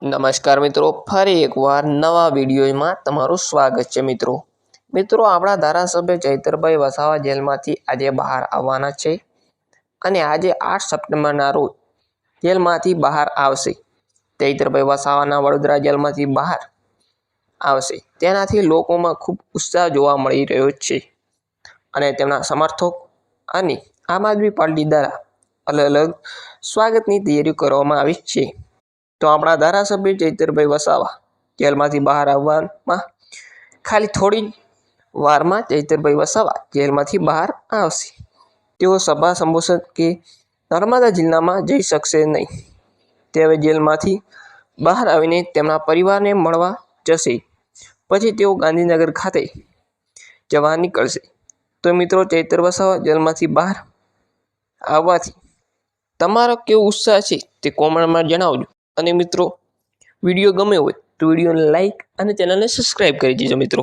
નમસ્કાર મિત્રો, ફરી એકવાર નવા વિડીયોમાં તમારું સ્વાગત છે મિત્રો આપણા ધારાસભ્ય ચૈતરભાઈ વસાવા જેલમાંથી આજે બહાર આવવાના છે અને આજે 8 સપ્ટેમ્બરના રોજ જેલમાંથી બહાર આવશે. ચૈતરભાઈ વસાવાના વડોદરા જેલમાંથી બહાર આવશે તેનાથી લોકોમાં ખૂબ ઉત્સાહ જોવા મળી રહ્યો છે અને તેમના સમર્થકો અને આમ આદમી પાર્ટી દ્વારા અલગ અલગ સ્વાગતની તૈયારી કરવામાં આવી છે. તો આપણા ધારાસભ્ય ચૈતરભાઈ વસાવા જેલમાંથી બહાર આવવામાં ખાલી થોડી વારમાં ચૈતરભાઈ વસાવા જેલમાંથી બહાર આવશે. તેઓ સભા સંબોધન કે નર્મદા જિલ્લામાં જઈ શકશે નહીં. તે હવે જેલમાંથી બહાર આવીને તેમના પરિવારને મળવા જશે. પછી તેઓ ગાંધીનગર ખાતે જવા નીકળશે. તો મિત્રો, ચૈતર વસાવા જેલમાંથી બહાર આવવાથી તમારો કેવો ઉત્સાહ છે તે કોમેન્ટમાં જણાવજો. અને મિત્રો, વિડીયો ગમ્યો હોય તો વિડીયોને લાઈક અને ચેનલને સબસ્ક્રાઈબ કરી દેજો મિત્રો.